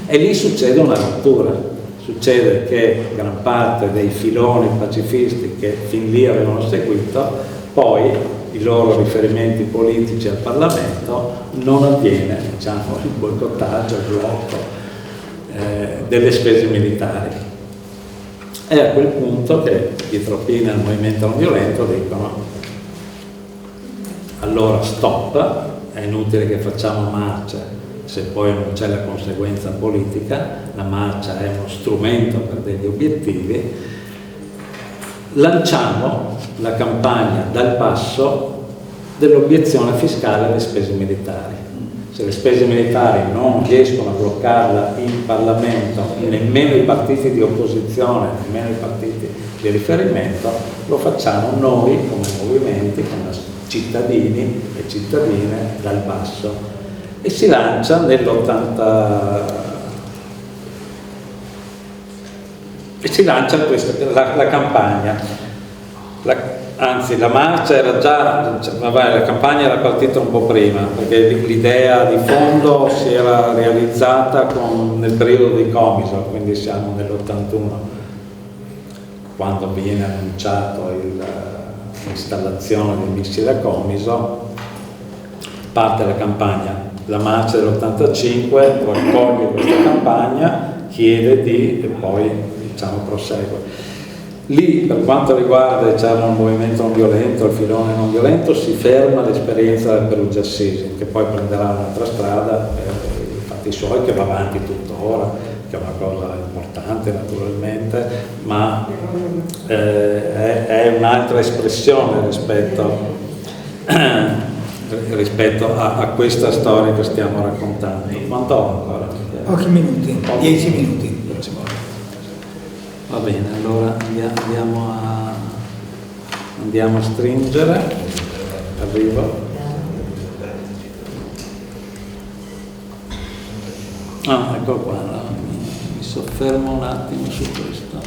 E lì succede una rottura. Succede che gran parte dei filoni pacifisti che fin lì avevano seguito, poi i loro riferimenti politici al Parlamento, non avviene, diciamo, il boicottaggio, il blocco delle spese militari. È a quel punto che Pietro Pina e il Movimento Non Violento dicono: allora stop, è inutile che facciamo marce se poi non c'è la conseguenza politica, la marcia è uno strumento per degli obiettivi, lanciamo la campagna dal basso dell'obiezione fiscale alle spese militari. Se le spese militari non riescono a bloccarla in Parlamento, nemmeno i partiti di opposizione, nemmeno i partiti di riferimento, lo facciamo noi come movimenti, come cittadini e cittadine dal basso. E si lancia nell'80 e si lancia la campagna. Anzi, la marcia era già, la campagna era partita un po' prima, perché l'idea di fondo si era realizzata nel periodo di Comiso, quindi siamo nell'81, quando viene annunciato l'installazione del missile a Comiso, parte la campagna. La marcia dell'85 raccoglie questa campagna, chiede e poi diciamo prosegue. Lì, per quanto riguarda il movimento non violento, il filone non violento, si ferma l'esperienza del Perugia-Assisi, che poi prenderà un'altra strada per i fatti suoi, che va avanti tuttora, che è una cosa importante naturalmente, ma è un'altra espressione rispetto a questa storia che stiamo raccontando. Quanto ho ancora? Pochi minuti, 10 minuti. Va bene, allora andiamo a stringere. Arrivo. Ecco qua, mi soffermo un attimo su questo.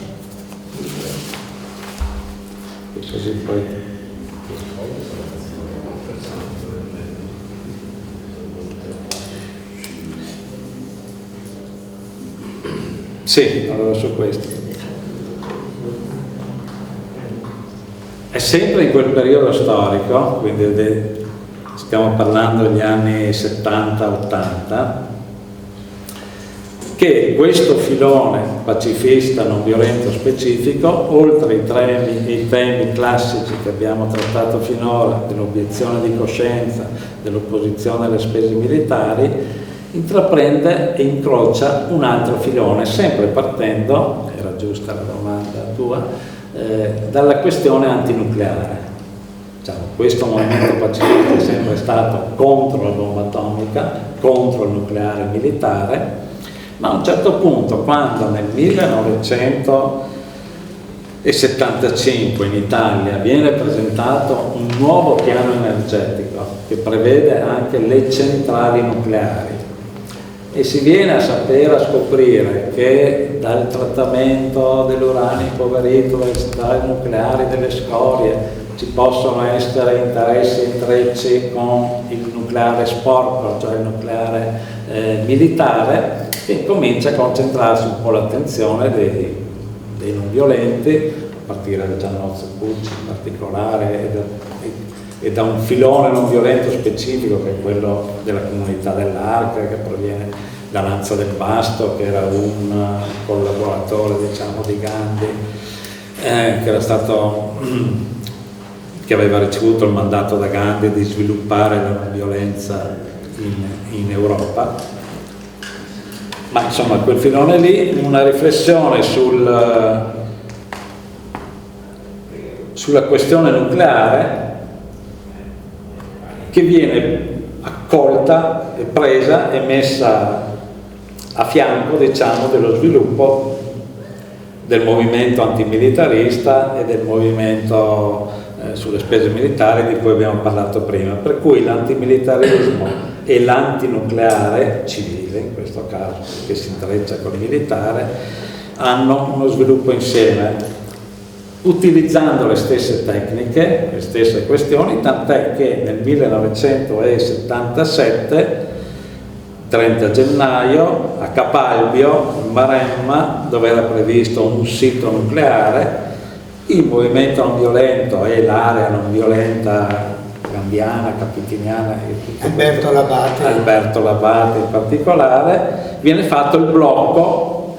E così poi. Sì, allora su questo. È sempre in quel periodo storico, quindi stiamo parlando degli anni 70-80, che questo filone pacifista non violento specifico, oltre i temi classici che abbiamo trattato finora, dell'obiezione di coscienza, dell'opposizione alle spese militari, intraprende e incrocia un altro filone, sempre partendo, era giusta la domanda tua, dalla questione antinucleare. Diciamo, questo movimento pacifista è sempre stato contro la bomba atomica, contro il nucleare militare, ma a un certo punto, quando nel 1975 in Italia viene presentato un nuovo piano energetico che prevede anche le centrali nucleari, e si viene a sapere, a scoprire che dal trattamento dell'uranio impoverito, dalle centrali nucleari, delle scorie, ci possono essere interessi e intrecci con il nucleare sporco, cioè il nucleare militare, e comincia a concentrarsi un po' l'attenzione dei non violenti, a partire da Giannozzo Pucci in particolare, e da un filone non violento specifico che è quello della comunità dell'Arca, che proviene da Lanza del Basto, che era un collaboratore, diciamo, di Gandhi, che era stato che aveva ricevuto il mandato da Gandhi di sviluppare la non violenza in Europa. Ma insomma, quel filone lì, una riflessione sulla questione nucleare che viene accolta e presa e messa a fianco, diciamo, dello sviluppo del movimento antimilitarista e del movimento sulle spese militari di cui abbiamo parlato prima, per cui l'antimilitarismo e l'antinucleare civile, in questo caso, che si intreccia con il militare, hanno uno sviluppo insieme, utilizzando le stesse tecniche, le stesse questioni, tant'è che nel 1977, 30 gennaio, a Capalbio, in Maremma, dove era previsto un sito nucleare, il movimento non violento e l'area non violenta gandiana, capitiniana, Alberto Labate in particolare, viene fatto il blocco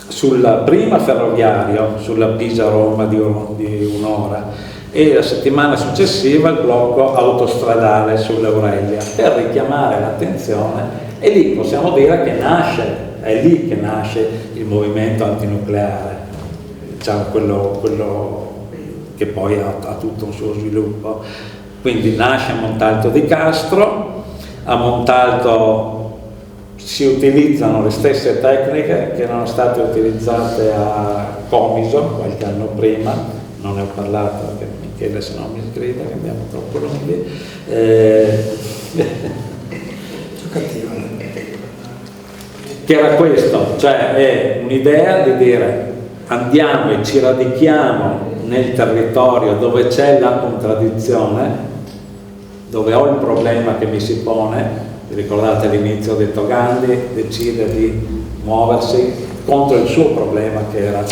sulla prima ferroviario, sulla Pisa-Roma di un'ora, e la settimana successiva il blocco autostradale sull'Aurelia, per richiamare l'attenzione, e lì possiamo dire che è lì che nasce il movimento antinucleare, diciamo quello che poi ha tutto un suo sviluppo. Quindi nasce a Montalto di Castro, a Montalto si utilizzano le stesse tecniche che erano state utilizzate a Comiso qualche anno prima, non ne ho parlato perché Michele se no mi scrive che abbiamo troppo lunghi. Che era questo, cioè è un'idea di dire andiamo e ci radichiamo nel territorio dove c'è la contraddizione, dove ho il problema che mi si pone. Vi ricordate all'inizio ho detto Gandhi decide di muoversi contro il suo problema che era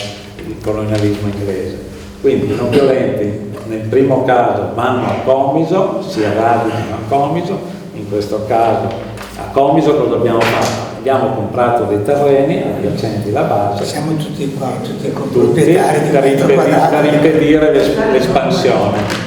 il colonialismo inglese. Quindi i non violenti nel primo caso vanno a Comiso, si radicano a Comiso, in questo caso a Comiso cosa abbiamo fatto? Abbiamo comprato dei terreni adiacenti alla base. Siamo tutti qua, tutti proprietari di per impedire l'espansione.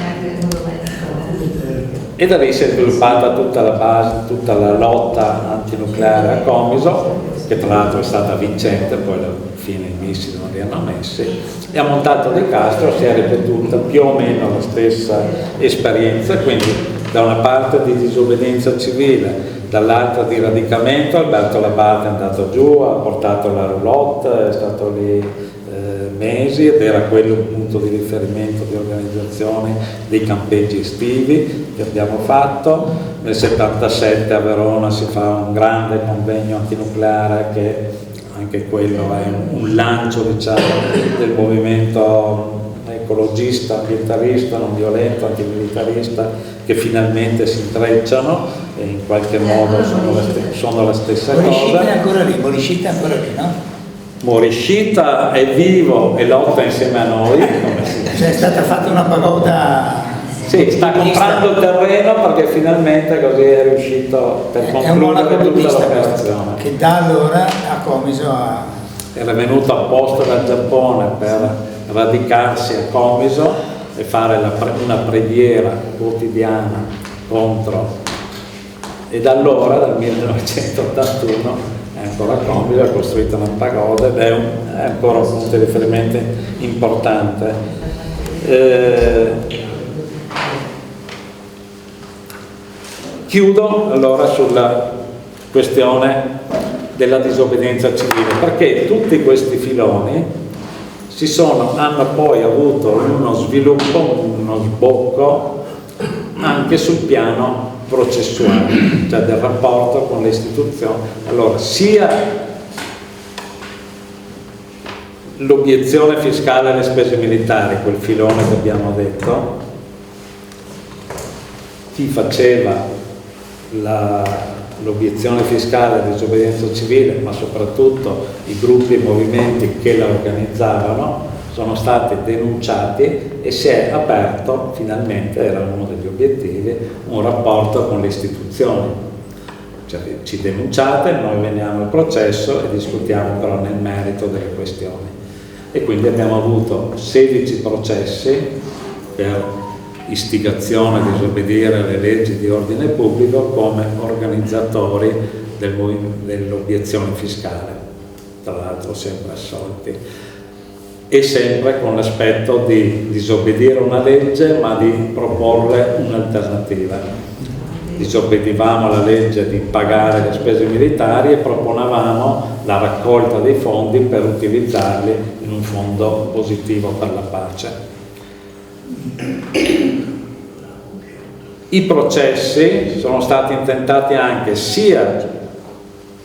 E da lì si è sviluppata tutta la base, tutta la lotta antinucleare a Comiso, che tra l'altro è stata vincente, poi alla fine i missili non li hanno messi, e a Montalto di Castro si è ripetuta più o meno la stessa esperienza, quindi da una parte di disobbedienza civile, dall'altra di radicamento. Alberto Labate è andato giù, ha portato la roulotte, è stato lì mesi ed era quello un punto di riferimento di organizzazione dei campeggi estivi che abbiamo fatto. Nel 77 a Verona si fa un grande convegno antinucleare che anche quello è un lancio, diciamo, del movimento ecologista, ambientalista, non violento, antimilitarista, che finalmente si intrecciano e in qualche modo sono la stessa cosa. Moriscita è ancora lì, Moriscita è ancora lì, no? Moriscita è vivo e lotta insieme a noi, come si dice. Cioè è stata fatta una pagoda. Sì, sta comprando il terreno perché finalmente così è riuscito per concludere tutta l'operazione. Che da allora a Comiso era venuto apposta dal Giappone per radicarsi a Comiso e fare una preghiera quotidiana contro, e da allora, dal 1981, è ancora a Comiso, ha costruito una pagoda ed è ancora un punto di riferimento importante. Chiudo allora sulla questione della disobbedienza civile, perché tutti questi filoni hanno poi avuto uno sviluppo, uno sbocco anche sul piano processuali, cioè del rapporto con le istituzioni. Allora, sia l'obiezione fiscale alle spese militari, quel filone che abbiamo detto, chi faceva l'obiezione fiscale alla disobbedienza civile, ma soprattutto i gruppi e i movimenti che la organizzavano, sono stati denunciati e si è aperto finalmente, era uno degli obiettivi, un rapporto con le istituzioni. Cioè, ci denunciate, noi veniamo al processo e discutiamo però nel merito delle questioni. E quindi abbiamo avuto 16 processi per istigazione a disobbedire alle leggi di ordine pubblico come organizzatori dell'obiezione fiscale, tra l'altro sempre assolti, e sempre con l'aspetto di disobbedire a una legge ma di proporre un'alternativa. Disobbedivamo alla legge di pagare le spese militari e proponevamo la raccolta dei fondi per utilizzarli in un fondo positivo per la pace. I processi sono stati intentati anche sia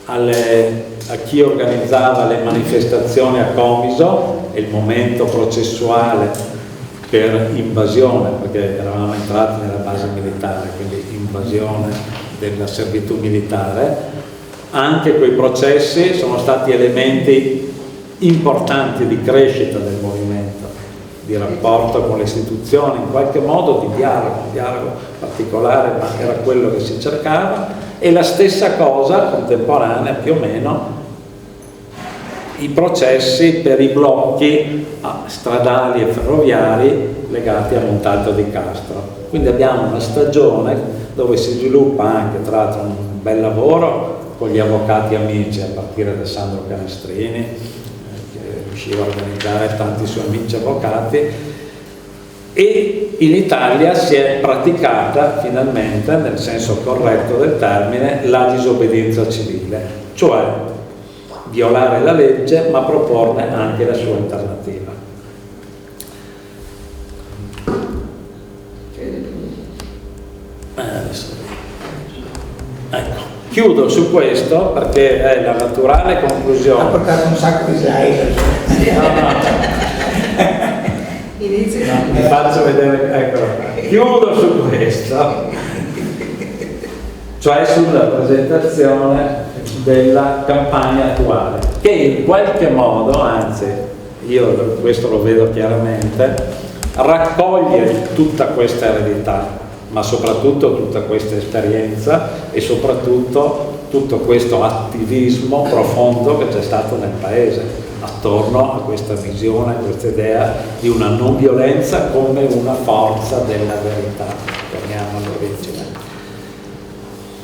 a chi organizzava le manifestazioni a Comiso, e il momento processuale per invasione, perché eravamo entrati nella base militare, quindi invasione della servitù militare. Anche quei processi sono stati elementi importanti di crescita del movimento, di rapporto con le istituzioni, in qualche modo di dialogo particolare, ma era quello che si cercava. E la stessa cosa contemporanea più o meno i processi per i blocchi stradali e ferroviari legati a Montalto di Castro. Quindi abbiamo una stagione dove si sviluppa anche, tra l'altro, un bel lavoro con gli avvocati amici, a partire da Sandro Canestrini, che riusciva a organizzare tanti suoi amici avvocati, e in Italia si è praticata finalmente, nel senso corretto del termine, la disobbedienza civile, cioè violare la legge ma proporne anche la sua alternativa. Ecco, chiudo su questo perché è la naturale conclusione. Ha portato un sacco di slide. Vi faccio vedere, eccolo qua. Chiudo su questo, cioè sulla presentazione della campagna attuale, che in qualche modo, anzi io questo lo vedo chiaramente, raccoglie tutta questa eredità, ma soprattutto tutta questa esperienza e soprattutto tutto questo attivismo profondo che c'è stato nel Paese attorno a questa visione, a questa idea di una non violenza come una forza della verità. Torniamo all'origine.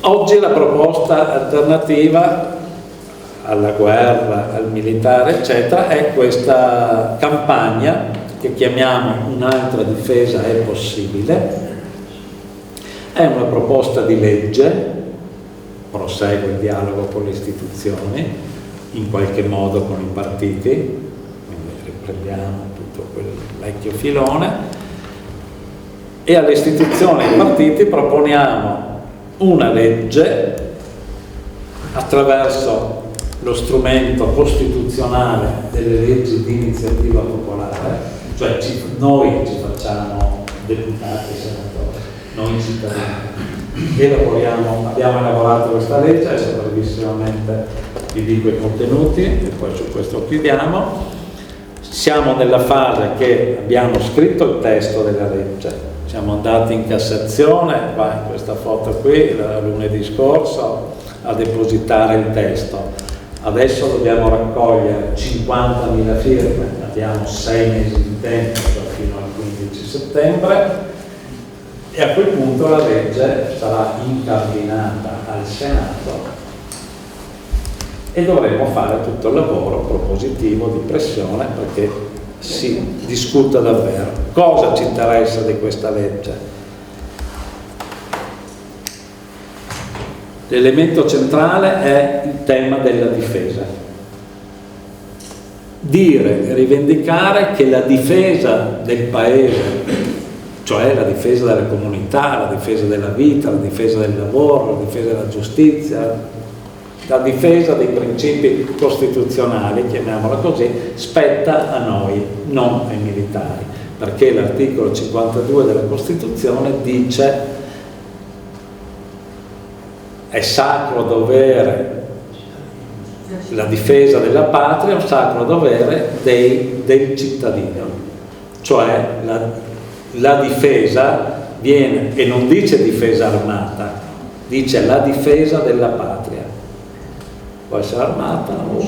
Oggi la proposta alternativa alla guerra, al militare, eccetera, è questa campagna che chiamiamo Un'altra difesa è possibile. È una proposta di legge, prosegue il dialogo con le istituzioni, in qualche modo con i partiti, quindi riprendiamo tutto quel vecchio filone, e alle istituzioni e ai partiti proponiamo una legge attraverso lo strumento costituzionale delle leggi di iniziativa popolare, cioè noi ci facciamo deputati e senatori, noi cittadini, abbiamo elaborato questa legge, adesso brevissimamente vi dico i contenuti e poi su questo chiudiamo. Siamo nella fase che abbiamo scritto il testo della legge, siamo andati in Cassazione, qua in questa foto qui, lunedì scorso, a depositare il testo. Adesso dobbiamo raccogliere 50.000 firme, abbiamo 6 mesi di tempo, cioè fino al 15 settembre, e a quel punto la legge sarà incardinata al Senato e dovremo fare tutto il lavoro propositivo di pressione perché si discuta davvero. Cosa ci interessa di questa legge? L'elemento centrale è il tema della difesa. Dire e rivendicare che la difesa del Paese, cioè la difesa delle comunità, la difesa della vita, la difesa del lavoro, la difesa della giustizia, la difesa dei principi costituzionali, chiamiamola così, spetta a noi, non ai militari, perché l'articolo 52 della Costituzione dice: è sacro dovere la difesa della patria, è un sacro dovere del cittadino, cioè la difesa viene, e non dice difesa armata, dice la difesa della patria. Può essere armata o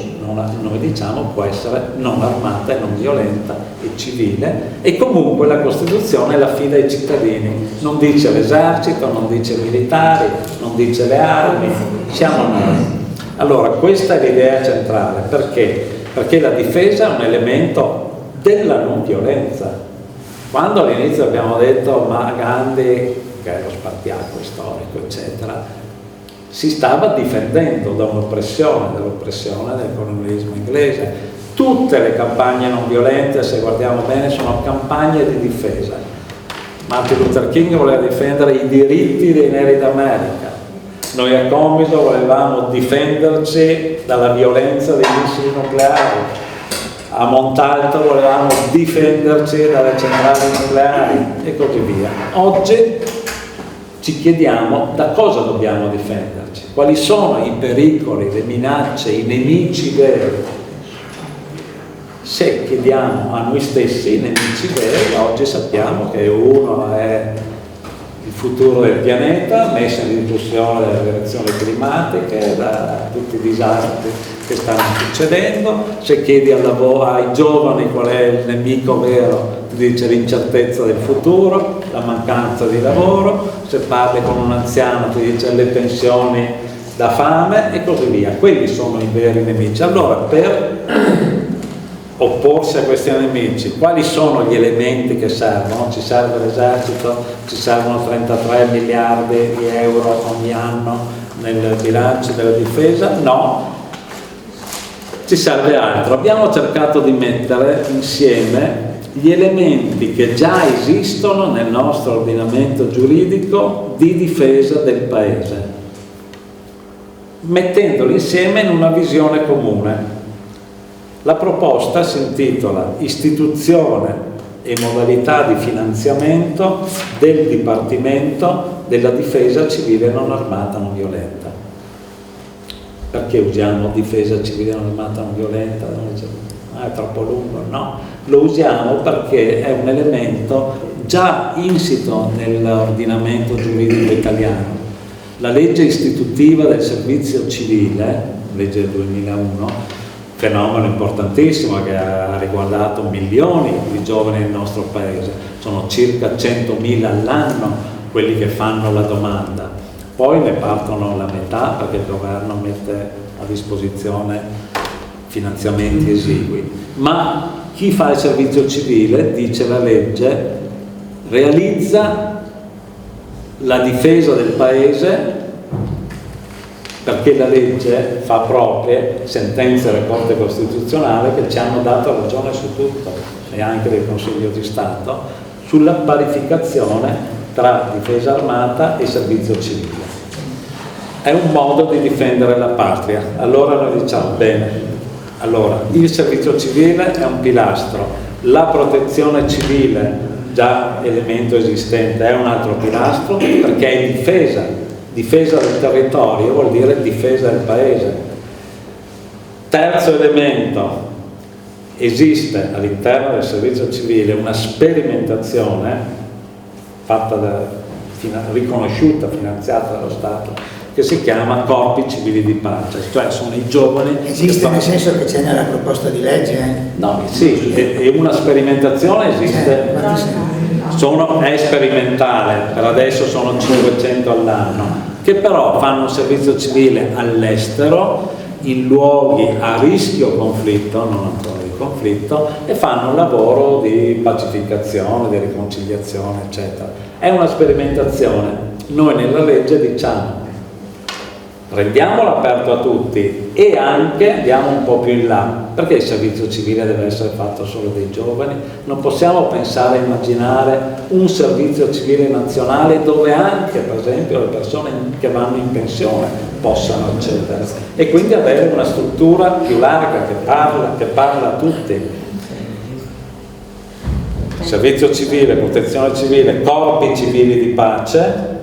noi diciamo può essere non armata e non violenta e civile, e comunque la Costituzione la affida ai cittadini, non dice l'esercito, non dice i militari, non dice le armi, siamo noi. Allora questa è l'idea centrale, perché la difesa è un elemento della non violenza. Quando all'inizio abbiamo detto ma Gandhi, che è lo spartiacque storico eccetera, si stava difendendo da dall'oppressione del colonialismo inglese. Tutte le campagne non violente, se guardiamo bene, sono campagne di difesa. Martin Luther King voleva difendere i diritti dei neri d'America, noi a Comiso volevamo difenderci dalla violenza dei missili nucleari, a Montalto volevamo difenderci dalle centrali nucleari e così via. Oggi ci chiediamo da cosa dobbiamo difenderci, quali sono i pericoli, le minacce, i nemici veri. Se chiediamo a noi stessi i nemici veri, oggi sappiamo che uno è il futuro del pianeta, messa in discussione dalle variazioni climatiche, da tutti i disastri che stanno succedendo. Se chiedi ai giovani qual è il nemico vero, ti dice l'incertezza del futuro, la mancanza di lavoro. Se parli con un anziano ti dice le pensioni da fame e così via. Quelli sono i veri nemici. Allora, per opporsi a questi nemici, quali sono gli elementi che servono? Ci serve l'esercito? Ci servono 33 miliardi di euro ogni anno nel bilancio della difesa? No, ci serve altro. Abbiamo cercato di mettere insieme gli elementi che già esistono nel nostro ordinamento giuridico di difesa del Paese, mettendoli insieme in una visione comune. La proposta si intitola Istituzione e modalità di finanziamento del Dipartimento della Difesa Civile Non Armata Non Violenta. Perché usiamo difesa civile non armata non violenta? È troppo lungo? No, lo usiamo perché è un elemento già insito nell'ordinamento giuridico italiano. La legge istitutiva del servizio civile, legge del 2001, fenomeno importantissimo che ha riguardato milioni di giovani nel nostro paese, sono circa 100.000 all'anno quelli che fanno la domanda, poi ne partono la metà perché il governo mette a disposizione finanziamenti esigui, ma chi fa il servizio civile, dice la legge, realizza la difesa del paese, perché la legge fa proprie sentenze della Corte Costituzionale che ci hanno dato ragione su tutto, e anche del Consiglio di Stato, sulla parificazione tra difesa armata e servizio civile. È un modo di difendere la patria. Allora noi diciamo, bene, allora il servizio civile è un pilastro, la protezione civile, già elemento esistente, è un altro pilastro, perché è difesa del territorio, vuol dire difesa del paese. Terzo elemento, esiste all'interno del servizio civile una sperimentazione riconosciuta, finanziata dallo Stato, che si chiama corpi civili di pace, cioè sono i giovani. Esiste nel senso che c'è nella proposta di legge? No, sì, è una sperimentazione, esiste. È sperimentale, per adesso sono 500 all'anno, che però fanno servizio civile all'estero, in luoghi a rischio conflitto, non ancora di conflitto, e fanno un lavoro di pacificazione, di riconciliazione, eccetera. È una sperimentazione. Noi nella legge diciamo rendiamolo aperto a tutti e anche andiamo un po' più in là, perché il servizio civile deve essere fatto solo dai giovani? Non possiamo pensare e immaginare un servizio civile nazionale dove anche, per esempio, le persone che vanno in pensione possano accedere e quindi avere una struttura più larga che parla a tutti. Servizio civile, protezione civile, corpi civili di pace,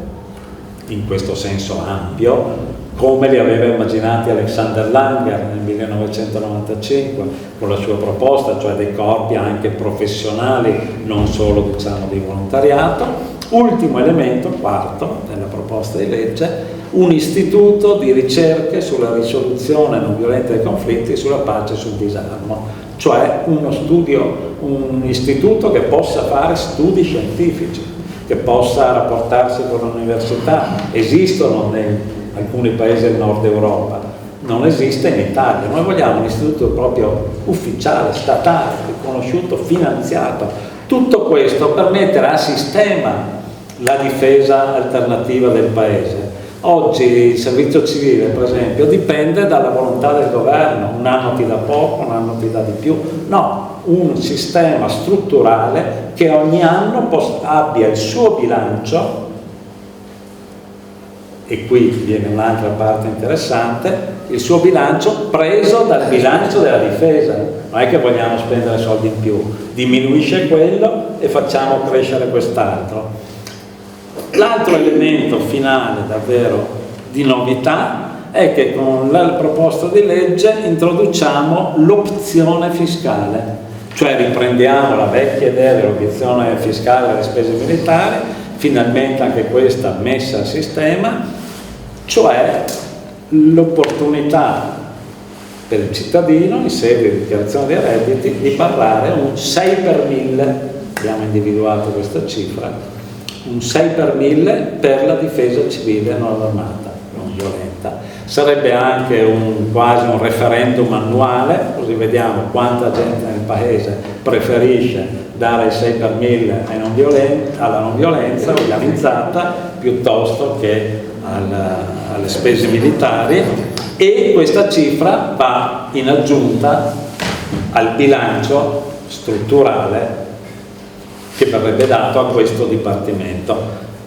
in questo senso ampio, come li aveva immaginati Alexander Langer nel 1995 con la sua proposta, cioè dei corpi anche professionali, non solo diciamo di volontariato. Ultimo elemento, quarto, della proposta di legge, un istituto di ricerche sulla risoluzione non violenta dei conflitti, sulla pace e sul disarmo, cioè un istituto che possa fare studi scientifici, che possa rapportarsi con l'università. Esistono in alcuni paesi del nord Europa, non esiste in Italia. Noi vogliamo un istituto proprio ufficiale, statale, riconosciuto, finanziato. Tutto questo per mettere a sistema la difesa alternativa del paese. Oggi il servizio civile, per esempio, dipende dalla volontà del governo, un anno ti dà poco, un anno ti dà di più. No, un sistema strutturale che ogni anno abbia il suo bilancio. E qui viene un'altra parte interessante, il suo bilancio preso dal bilancio della difesa. Non è che vogliamo spendere soldi in più, diminuisce quello e facciamo crescere quest'altro. L'altro elemento finale davvero di novità è che con la proposta di legge introduciamo l'opzione fiscale, cioè riprendiamo la vecchia idea dell'opzione fiscale alle spese militari, finalmente anche questa messa a sistema, cioè l'opportunità per il cittadino in sede di dichiarazione dei redditi di pagare un 6 per 1000, abbiamo individuato questa cifra, un 6 per 1000 per la difesa civile non armata, non violenta. Sarebbe anche quasi un referendum annuale, così vediamo quanta gente nel paese preferisce dare il 6 per 1000 alla non violenza organizzata piuttosto che alle spese militari, e questa cifra va in aggiunta al bilancio strutturale che verrebbe dato a questo Dipartimento.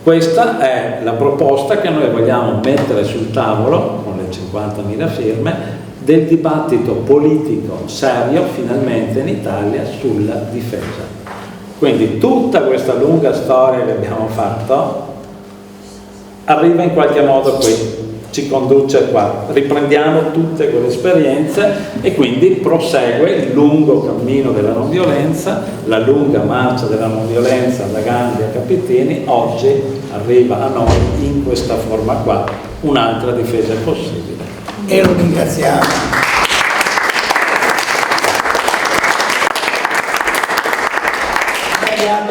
Questa è la proposta che noi vogliamo mettere sul tavolo con le 50.000 firme del dibattito politico serio finalmente in Italia sulla difesa. Quindi tutta questa lunga storia che abbiamo fatto arriva in qualche modo qui, ci conduce qua, riprendiamo tutte quelle esperienze e quindi prosegue il lungo cammino della non violenza, la lunga marcia della non violenza da Gandhi a Capitini. Oggi arriva a noi in questa forma qua, un'altra difesa è possibile. E lo ringraziamo. Abbiamo